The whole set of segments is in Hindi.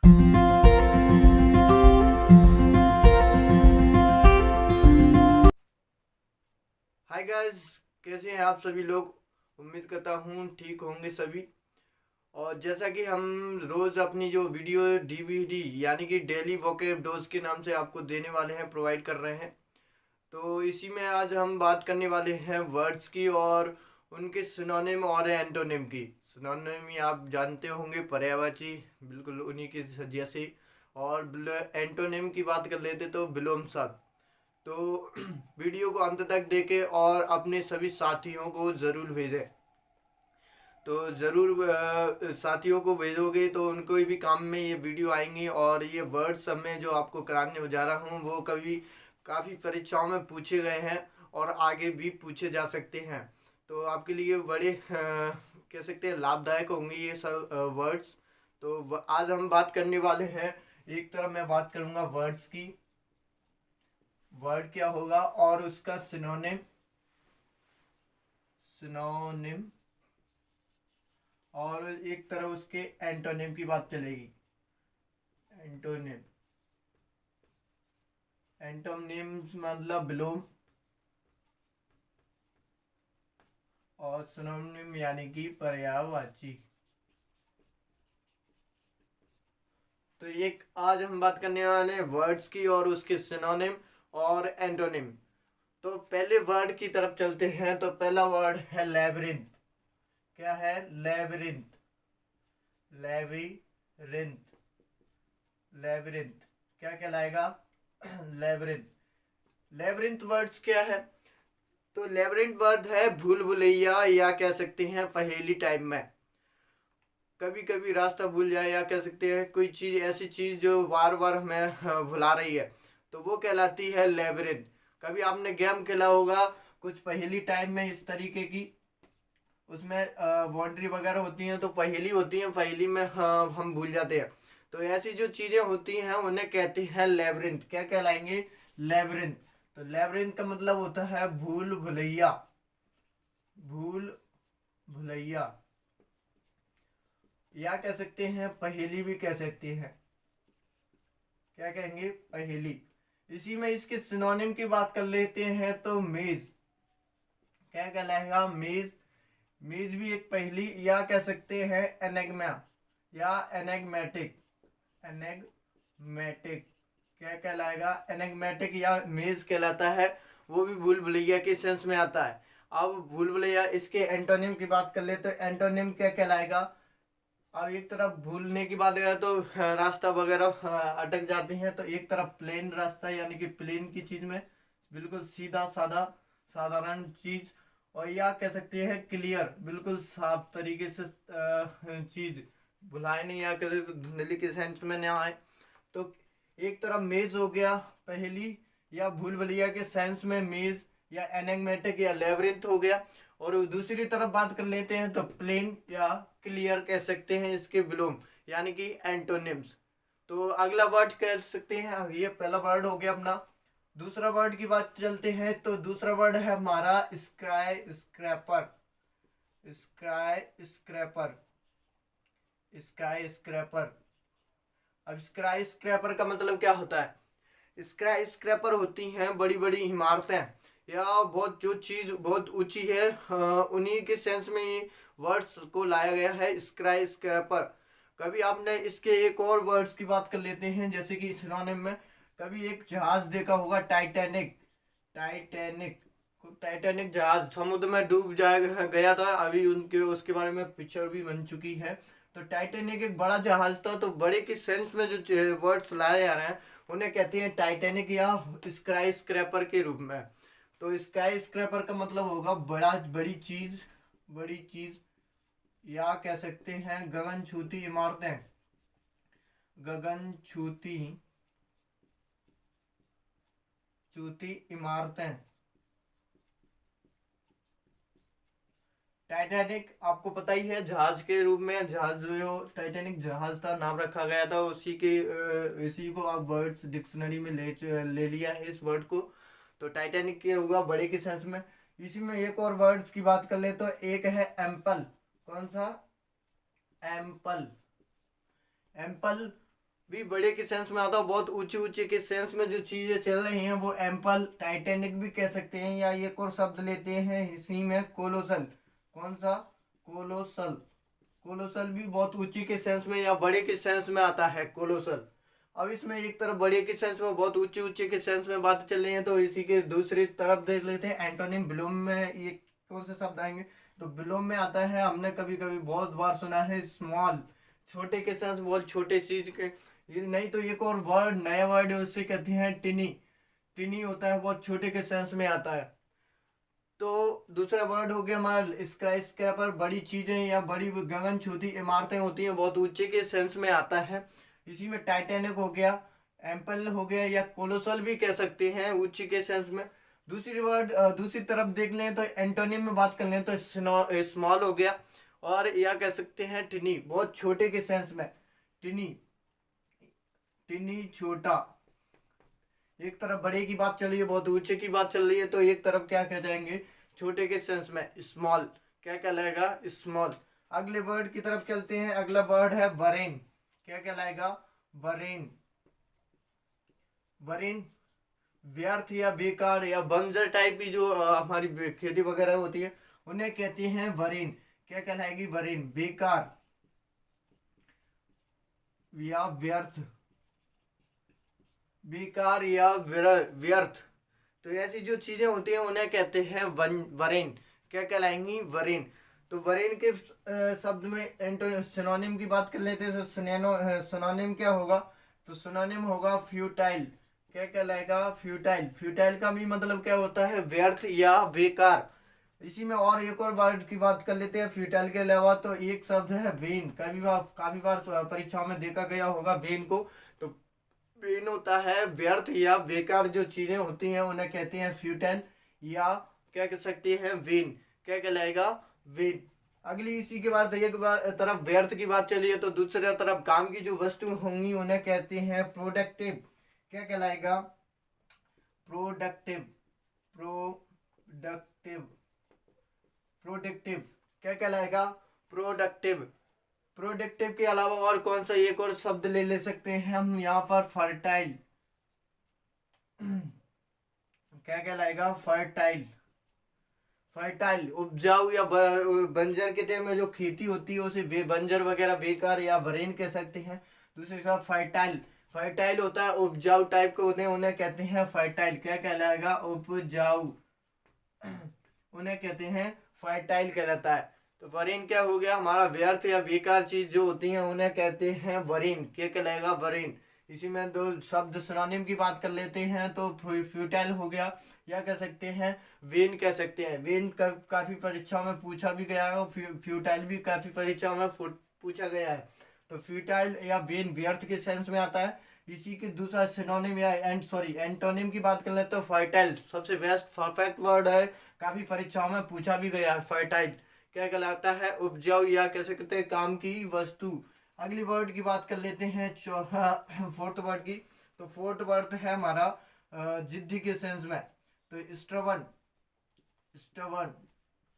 हाय गाइस, कैसे हैं आप सभी लोग। उम्मीद करता हूँ ठीक होंगे सभी। और जैसा कि हम रोज़ अपनी जो वीडियो डीवीडी यानी कि डेली वोकैब डोज के नाम से आपको देने वाले हैं, प्रोवाइड कर रहे हैं। तो इसी में आज हम बात करने वाले हैं वर्ड्स की और उनके सिनोनिम और एंटोनिम की। सिनोनिम आप जानते होंगे, पर्यायवाची, बिल्कुल उन्हीं के जैसे। और एंटोनिम की बात कर लेते तो विलोमसाद। तो वीडियो को अंत तक देखें और अपने सभी साथियों को ज़रूर भेजें। तो ज़रूर साथियों को भेजोगे तो उनको भी काम में ये वीडियो आएंगी। और ये वर्ड्स मैं जो आपको कराने जा रहा हूँ वो कभी काफ़ी परीक्षाओं में पूछे गए हैं और आगे भी पूछे जा सकते हैं। तो आपके लिए बड़े कह सकते हैं लाभदायक होंगे ये सब वर्ड्स। तो आज हम बात करने वाले हैं, एक तरफ मैं बात करूँगा वर्ड्स की, वर्ड क्या होगा और उसका सिनोनिम, सिनोनिम और एक तरह उसके एंटोनिम की बात चलेगी। एंटोनिम, एंटोनिम मतलब विलोम, और सिनोनिम यानी कि पर्यायवाची। तो एक आज हम बात करने वाले हैं वर्ड्स की और उसके सिनोनिम और एंटोनिम। तो पहले वर्ड की तरफ चलते हैं। तो पहला वर्ड है लेबरिंथ। क्या है? लेबरिंथ, लेबरिंथ, लेबरिंथ क्या कहलाएगा? लेबरिंथ। लेबरिंथ वर्ड्स क्या है? तो लेबरिंथ वर्ड है भूल भुलैया, या कह सकते हैं पहेली टाइप में। कभी कभी रास्ता भूल जाए, या कह सकते हैं कोई चीज़, ऐसी चीज़ जो बार बार हमें भुला रही है, तो वो कहलाती है लेबरिंथ। कभी आपने गेम खेला होगा कुछ पहेली टाइप में इस तरीके की, उसमें बाउंड्री वगैरह होती हैं, तो पहेली होती हैं, पहेली में हम भूल जाते हैं। तो ऐसी जो चीज़ें होती हैं उन्हें कहते हैं लेबरिंथ। क्या कहलाएंगे? लेबरिंथ। तो लेबरिंथ का मतलब होता है भूल भुलैया, भूल भुलैया, या कह सकते हैं पहेली भी कह सकते हैं। क्या कहेंगे? पहेली। इसी में इसके सिनोनिम की बात कर लेते हैं। तो मेज क्या कहलाएगा? मेज। मेज भी एक पहेली, या कह सकते हैं एनेग्मा या एनेग्मेटिक। एनेग्मेटिक क्या कहलाएगा? एनेग्मेटिक या मेज कहलाता है। वो भी भूल भुलैया के सेंस में आता है। अब भूल भुलैया, इसके एंटोनिम की बात कर ले तो एंटोनिम क्या कहलाएगा? अब एक तरफ भूलने की बात करें तो रास्ता वगैरह अटक जाते हैं, तो एक तरफ प्लेन रास्ता यानी कि प्लेन की चीज में बिल्कुल सीधा साधा साधारण चीज, और या कह सकते हैं क्लियर, बिल्कुल साफ तरीके से चीज भुलाए नहीं, या कह सकते धुंधली के सेंस में ना आए। तो एक तरफ मेज हो गया पहेली या भूल भुलैया के सेंस में मेज, या एनेग्मेटिक या लेबरिंथ हो गया। और दूसरी तरफ बात कर लेते हैं तो प्लेन या क्लियर कह सकते हैं इसके विलोम यानी कि एंटोनिम्स। तो अगला वर्ड कह सकते हैं, ये पहला वर्ड हो गया अपना। दूसरा वर्ड की बात चलते हैं। तो दूसरा वर्ड है हमारा sky scraper. Sky scraper, sky scraper. अब स्काई स्क्रैपर का मतलब क्या होता है? स्काई स्क्रैपर होती हैं बड़ी बड़ी इमारतें, या बहुत जो चीज बहुत ऊंची है, उन्हीं के सेंस में ये वर्ड्स को लाया गया है, स्काई स्क्रैपर। कभी आपने इसके एक और वर्ड्स की बात कर लेते हैं, जैसे कि सिनोनिम में कभी एक जहाज देखा होगा, टाइटैनिक। टाइटैनिक, टाइटैनिक जहाज समुद्र में डूब जाएगा गया था, अभी उनके उसके बारे में पिक्चर भी बन चुकी है। तो टाइटैनिक एक बड़ा जहाज था। तो बड़े के सेंस में जो वर्ड्स लाए जा रहे हैं उन्हें कहते हैं टाइटैनिक या स्काई स्क्रैपर के रूप में। तो स्काई स्क्रैपर का मतलब होगा बड़ा, बड़ी चीज, बड़ी चीज, या कह सकते हैं गगन छूती इमारतें, गगन छूती, छूती इमारतें। टाइटैनिक आपको पता ही है, जहाज के रूप में, जहाज जो टाइटैनिक जहाज था नाम रखा गया था उसी के, इसी को आप वर्ड्स डिक्शनरी में ले लिया है इस वर्ड को। तो टाइटैनिक के हुआ बड़े के सेंस में। इसी में एक और वर्ड्स की बात कर ले तो एक है एम्पल। कौन सा? एम्पल। एम्पल भी बड़े के सेंस में आता है, बहुत ऊंचे ऊंचे के सेंस में जो चीजें चल रही हैं वो एम्पल, टाइटैनिक भी कह सकते हैं, या एक और शब्द लेते हैं इसी में कोलोसल। कौन सा? कोलोसल। कोलोसल भी बहुत ऊंची के सेंस में या बड़े के सेंस में आता है कोलोसल। अब इसमें एक तरफ बड़े के सेंस में बहुत ऊंचे ऊंचे के सेंस में बात चल रही है, तो इसी के दूसरी तरफ देख लेते हैं एंटोनिम विलोम में ये कौन से शब्द आएंगे। तो विलोम में आता है, हमने कभी कभी बहुत बार सुना है, स्मॉल, छोटे के सेंस, बहुत छोटे चीज के। ये नहीं तो एक और वर्ड, नया वर्ड है, उससे कहते हैं टिनी। टिनी होता है, बहुत छोटे के सेंस में आता है। तो दूसरा वर्ड हो गया हमारा स्काई स्क्रैपर, बड़ी चीजें या बड़ी गगन छूती इमारतें होती हैं, बहुत ऊंचे के सेंस में आता है। इसी में टाइटैनिक हो गया, एम्पल हो गया, या कोलोसल भी कह सकते हैं ऊंची के सेंस में। दूसरी वर्ड दूसरी तरफ देख लें तो एंटोनिम में बात कर लें तो स्मॉल हो गया, और या कह सकते हैं टिनी, बहुत छोटे के सेंस में। टिनी, टिनी छोटा। एक तरफ बड़े की बात चल रही है, बहुत ऊंचे की बात चल रही है, तो एक तरफ क्या कह जाएंगे, छोटे के सेंस में स्मॉल। क्या कहलाएगा? स्मॉल। अगले वर्ड की तरफ चलते हैं, अगला वर्ड है वरेन। क्या कहलाएगा? वरेन। वरेन व्यर्थ या बेकार या बंजर टाइप की जो हमारी खेती वगैरह होती है उन्हें कहते हैं वरेन। क्या कहलाएगी? वरेन, बेकार या व्यर्थ, बेकार या व्यर्थ। तो ऐसी जो चीजें होती हैं उन्हें कहते हैं वरेन। क्या कहलाएंगी? वरेन। तो वरेन के शब्द में सिनोनिम की बात कर लेते हैं, तो सिनोनिम क्या होगा? तो सिनोनिम होगा फ्यूटाइल। क्या कहलाएगा? फ्यूटाइल। फ्यूटाइल का भी मतलब क्या होता है? व्यर्थ या बेकार। इसी में और एक और वर्ड की बात कर लेते हैं फ्यूटाइल के अलावा, तो एक शब्द है वेन। काफी बार परीक्षाओं में देखा गया होगा वेन को। तो वेन होता है व्यर्थ या बेकार, जो चीजें होती हैं उन्हें कहते हैं फ्यूटाइल, या क्या कह सकते हैं? वेन। क्या कहलाएगा? वेन। अगली इसी के बाद एक बार तरफ व्यर्थ की बात चली है, तो दूसरी तरफ काम की जो वस्तु होंगी उन्हें कहते हैं प्रोडक्टिव। क्या कहलाएगा? प्रोडक्टिव। प्रोडक्टिव। प्रोडक्टिव। क्या कहलाएगा? प्रोडक्टिव। प्रोडक्टिव के अलावा और कौन सा एक और शब्द ले सकते हैं हम यहाँ पर? फर्टाइल। क्या कहलाएगा? फर्टाइल। फर्टाइल उपजाऊ या बंजर के टाइम में जो खेती होती है उसे बंजर वगैरह, बेकार या वरेन कह सकते हैं। दूसरे शब्द फर्टाइल। फर्टाइल होता है उपजाऊ टाइप के होते हैं, उन्हें कहते हैं फर्टाइल। क्या कहलाएगा? उपजाऊ। उन्हें कहते हैं फर्टाइल कहलाता है। तो वरीन क्या हो गया? हमारा व्यर्थ या बेकार चीज जो होती है उन्हें कहते हैं वरीन। क्या कहलाएगा? वरीन। इसी में दो शब्द सिनोनिम की बात कर लेते हैं, तो फ्यूटाइल हो गया, या कह सकते हैं वेन कह सकते हैं। वेन काफी परीक्षाओं में पूछा भी गया है, और फ्यूटाइल भी काफी परीक्षाओं में पूछा गया है। तो फ्यूटाइल या वेन व्यर्थ के सेंस में आता है। इसी के दूसरा सिनोनिम या एंटोनिम की बात कर ले तो फर्टाइल सबसे बेस्ट परफेक्ट वर्ड है, काफी परीक्षाओं में पूछा भी गया है। फर्टाइल क्या कहलाता है? उपजाऊ या कह सकते हैं काम की वस्तु। अगली वर्ड की बात कर लेते हैं फोर्थ वर्ड की। तो फोर्थ वर्ड है हमारा जिद्दी के सेंस में, तो स्टबर्न। स्टबर्न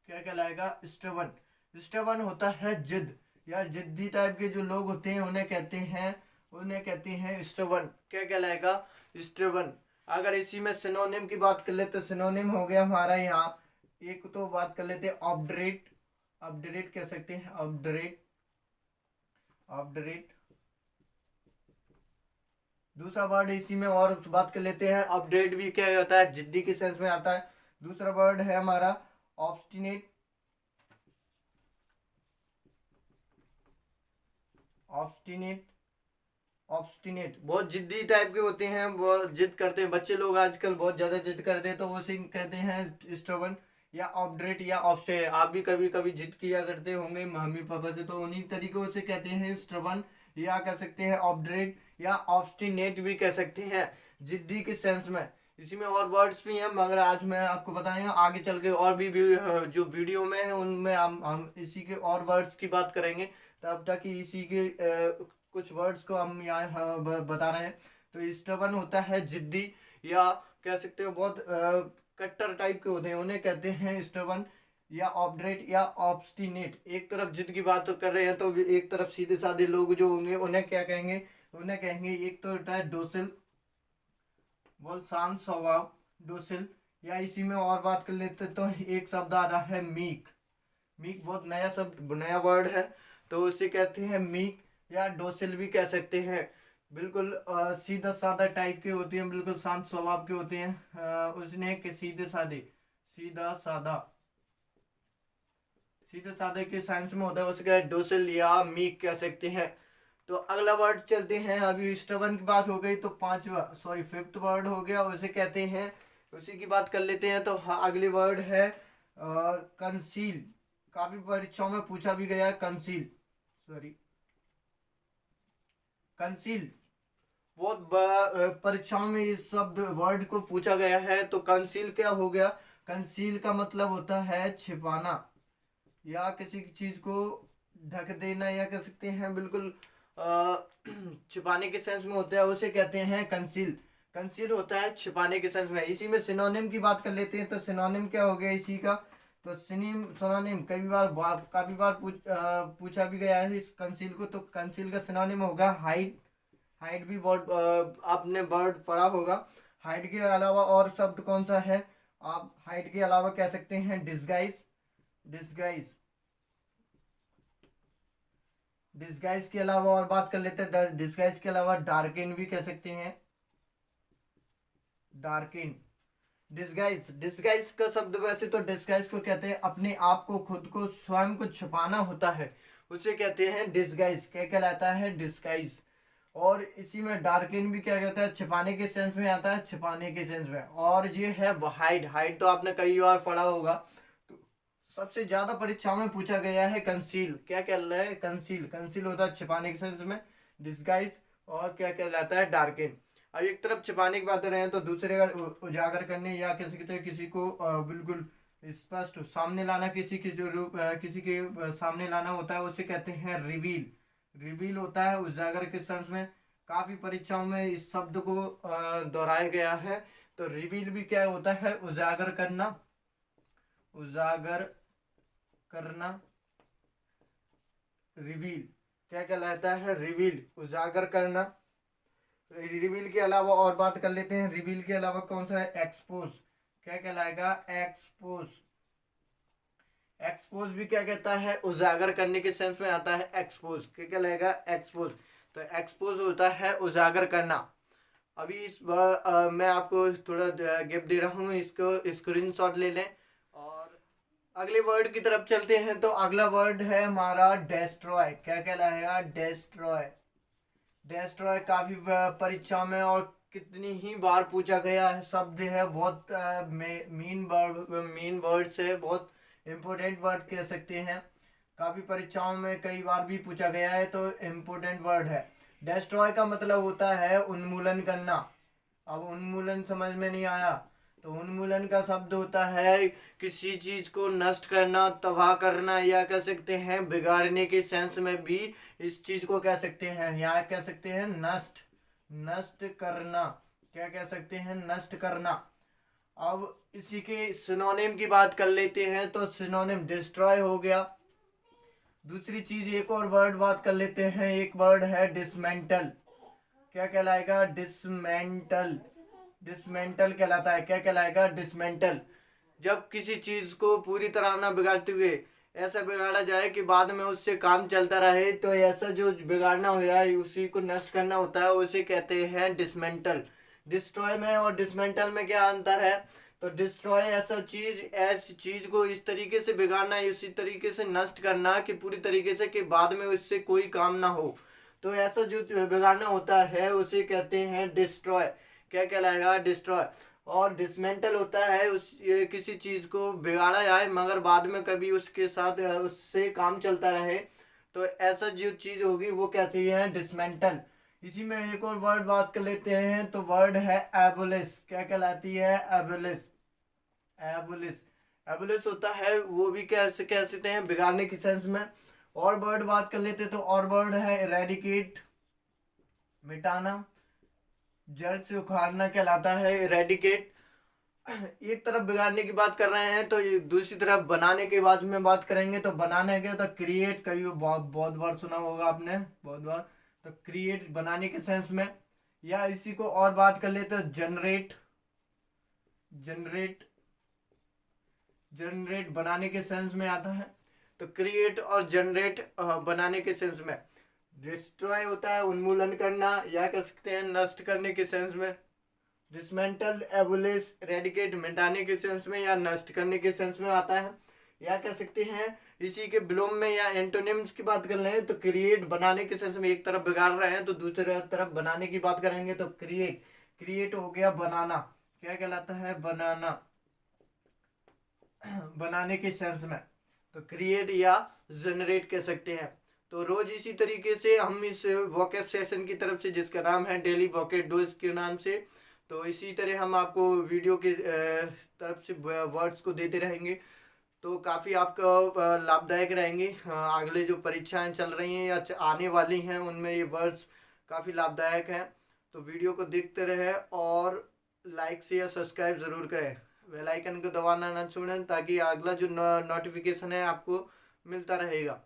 क्या कहलाएगा? स्टबर्न। स्टबर्न होता है जिद या जिद्दी टाइप के जो लोग होते हैं उन्हें कहते हैं स्टबर्न। क्या कहलाएगा? स्टबर्न। अगर इसी में सिनोनिम की बात कर ले तो सिनोनिम हो गया हमारा यहाँ, एक तो बात कर लेते हैं ऑब्डरेट। ऑब्डरेट कह सकते हैं, ऑब्डरेट। ऑब्डरेट। दूसरा वर्ड इसी में और बात कर लेते हैं, अपडेट भी क्या होता है? जिद्दी के सेंस में आता है। दूसरा वर्ड है हमारा ऑब्स्टिनेट। ऑब्स्टिनेट। ऑब्स्टिनेट बहुत जिद्दी टाइप के होते हैं, बहुत जिद करते हैं, बच्चे लोग आजकल बहुत ज्यादा जिद करते हैं, तो वो सिंह कहते हैं स्टबर्न या ऑब्डरेट या ऑब्स्टिनेट। आप भी कभी कभी जिद किया करते होंगे मम्मी पापा से, तो उन्हीं तरीकों से कहते हैं स्टबर्न, या कह सकते हैं ऑब्डरेट, या ऑब्स्टिनेट भी कह सकते हैं जिद्दी के सेंस में। इसी में और वर्ड्स भी हैं, मगर आज मैं आपको बता रही हूँ, आगे चल के और भी जो वीडियो में है उनमें हम इसी के और वर्ड्स की बात करेंगे। तब तक इसी के कुछ वर्ड्स को हम यहाँ बता रहे हैं। तो स्टबर्न होता है जिद्दी, या कह सकते हो बहुत कट्टर टाइप के होते हैं, उन्हें कहते हैं स्टबर्न या ऑब्डरेट या ऑब्स्टिनेट। एक तरफ जिद की बात कर रहे हैं तो एक तरफ सीधे साधे लोग जो होंगे उन्हें क्या कहेंगे? उन्हें कहेंगे। एक तो होता है डोसिल, बहुत शांत स्वभाव, डोसिल। या इसी में और बात कर लेते तो एक शब्द आ रहा है मीक। मीक बहुत नया शब्द, नया वर्ड है, तो उसे कहते हैं मीक, या डोसिल भी कह सकते हैं। बिल्कुल सीधा साधा टाइप के होते हैं, बिल्कुल शांत स्वभाव के होते हैं। उसने के सीधे साधे, सीधा साधा, सीधे साधे के साइंस में होता है, उसका डोसिल या मीक कह सकते हैं। तो अगला वर्ड चलते हैं। अभी स्टबन की बात हो गई, तो पांचवा सॉरी फिफ्थ वर्ड हो गया, उसे कहते हैं, उसी की बात कर लेते हैं। तो हाँ, अगले वर्ड है कंसील। काफी परीक्षाओं में पूछा भी गया है कंसील, सॉरी कंसील, बहुत परीक्षाओं में इस शब्द वर्ड को पूछा गया है। तो कंसील क्या हो गया? कंसील का मतलब होता है छिपाना, या किसी चीज को ढक देना, या कह सकते हैं बिल्कुल छिपाने के सेंस में होता है, उसे कहते हैं कंसील। कंसील होता है छिपाने के सेंस में। इसी में सिनोनिम की बात कर लेते हैं। तो सिनोनिम क्या हो गया इसी का? तो सिनोनिम कई बार काफी बार पूछा भी गया है इस कंसील को। तो कंसील का सिनोनिम होगा हाइड। हाइड भी वर्ड आपने वर्ड पढ़ा होगा। हाइड के अलावा और शब्द कौन सा है? आप हाइड के अलावा कह सकते हैं डिस्गाइज। डिस्गाइज, डिस्गाइज के अलावा और बात कर लेते हैं। डिस्गाइज के अलावा डार्किन भी कह सकते हैं, डार्किन। डिस्गाइज, डिस्गाइज का शब्द वैसे तो डिस्गाइज को कहते हैं अपने आप को, खुद को, स्वयं को छुपाना होता है, उसे कहते हैं डिस्गाइज। क्या कहलाता है? डिस्गाइज। और इसी में डार्किन भी क्या कहता है? छिपाने के सेंस में आता है, छिपाने के सेंस में। और ये है हाइड। हाइड तो आपने कई बार पढ़ा होगा। तो सबसे ज्यादा परीक्षाओं में पूछा गया है कंसील। क्या कहलाता है? कंसील। कंसील होता है छिपाने के सेंस में, डिस्गाइज। और क्या कहलाता है? डार्किन। अब एक तरफ छिपाने की बात कर रहे हैं, तो दूसरे का उजागर करने, या किसी को बिल्कुल स्पष्ट सामने लाना, किसी के जो रूप किसी के सामने लाना होता है, उसे कहते हैं रिवील। रिवील होता है उजागर के सेंस में। काफी परीक्षाओं में इस शब्द को दोहराया गया है। तो रिवील भी क्या होता है? उजागर करना, उजागर करना, रिवील। क्या कहलाता है? रिवील, उजागर करना। रिवील के अलावा और बात कर लेते हैं। रिवील के अलावा कौन सा है? एक्सपोज। क्या कहलाएगा? एक्सपोज। एक्सपोज भी क्या कहता है? उजागर करने के सेंस में आता है एक्सपोज। क्या कहलाएगा? एक्सपोज। तो एक्सपोज होता है उजागर करना। अभी मैं आपको थोड़ा गिफ्ट दे रहा हूँ, इसको स्क्रीनशॉट ले लें। और अगले वर्ड की तरफ चलते हैं। तो अगला वर्ड है हमारा डेस्ट्रॉय। क्या कहलाएगा? डेस्ट्रॉय। डेस्ट्रॉय काफी परीक्षा में और कितनी ही बार पूछा गया है शब्द है। बहुत मीन वर्ड से बहुत इम्पोर्टेंट वर्ड कह सकते हैं। काफी परीक्षाओं में कई बार भी पूछा गया है, तो इम्पोर्टेंट वर्ड है। डेस्ट्रॉय का मतलब होता है उन्मूलन करना। अब उन्मूलन समझ में नहीं आया, तो उन्मूलन का शब्द होता है किसी चीज को नष्ट करना, तबाह करना, या कह सकते हैं बिगाड़ने के सेंस में भी इस चीज को कह सकते हैं। यहाँ कह सकते हैं नष्ट, नष्ट करना। क्या कह सकते हैं? नष्ट करना। अब इसी के सिनोनिम की बात कर लेते हैं। तो सिनोनिम डिस्ट्रॉय हो गया। दूसरी चीज एक और वर्ड बात कर लेते हैं। एक वर्ड है डिसमेंटल। क्या कहलाएगा? डिसमेंटल। डिसमेंटल कहलाता है। क्या कहलाएगा? डिसमेंटल। जब किसी चीज को पूरी तरह ना बिगाड़ते हुए ऐसा बिगाड़ा जाए कि बाद में उससे काम चलता रहे, तो ऐसा जो बिगाड़ना हो रहा है उसी को नष्ट करना होता है, उसे कहते हैं डिसमेंटल। डिस्ट्रॉय में और डिसमेंटल में क्या अंतर है? तो डिस्ट्रॉय ऐसी चीज को इस तरीके से बिगाड़ना, इसी तरीके से नष्ट करना कि पूरी तरीके से कि बाद में उससे कोई काम ना हो। तो ऐसा जो बिगाड़ना होता है उसे कहते हैं डिस्ट्रॉय। क्या कहलाएगा? डिस्ट्रॉय। और डिसमेंटल होता है किसी चीज को बिगाड़ा जाए मगर बाद में कभी उसके साथ उससे काम चलता रहे, तो ऐसा जो चीज होगी वो कहती है डिसमेंटल। इसी में एक और वर्ड बात कर लेते हैं। तो वर्ड है एबोलिश। क्या कहलाती है? एबोलिश। एबोलिश। एबोलिश होता है, वो भी कैसे कह सकते हैं बिगाड़ने की सेंस में। और वर्ड बात कर लेते हैं। तो और वर्ड है इरेडिकेट, मिटाना, जड़ से उखाड़ना कहलाता है इरेडिकेट। एक तरफ बिगाड़ने की बात कर रहे हैं, तो दूसरी तरफ बनाने के बाद में बात करेंगे। तो बनाने के तो क्रिएट, कई बहुत बहुत बार सुना होगा आपने, बहुत बार। तो क्रिएट बनाने के सेंस में, या इसी को और बात कर ले तो जनरेट जनरेट जनरेट बनाने के सेंस में आता है। तो क्रिएट और जनरेट बनाने के सेंस में। डिस्ट्रॉय होता है उन्मूलन करना, या कह सकते हैं नष्ट करने के सेंस में। डिसमेंटल, एबोलिश, रेडिकेट मिटाने के सेंस में या नष्ट करने के सेंस में आता है। या कह सकते हैं इसी के विलोम में या एंटोनिम्स की बात कर रहे हैं तो क्रिएट बनाने के सेंस में, एक तरफ बिगाड़ रहे हैं तो दूसरी तरफ बनाने की बात करेंगे तो क्रिएट, क्रिएट हो गया बनाना, क्या कहलाता है बनाना, बनाने के सेंस में। तो क्रिएट या जनरेट कह सकते हैं। तो रोज इसी तरीके से हम इस वोकैब सेशन की तरफ से, जिसका नाम है डेली वोकैब डोज के नाम से, तो इसी तरह हम आपको वीडियो के तरफ से वर्ड्स को देते रहेंगे। तो काफ़ी आपका लाभदायक रहेंगे। अगले जो परीक्षाएं चल रही हैं या आने वाली हैं उनमें ये वर्ड्स काफ़ी लाभदायक हैं। तो वीडियो को देखते रहें और लाइक शेयर सब्सक्राइब ज़रूर करें। बेल आइकन को दबाना ना छोड़ें ताकि अगला जो नोटिफिकेशन है आपको मिलता रहेगा।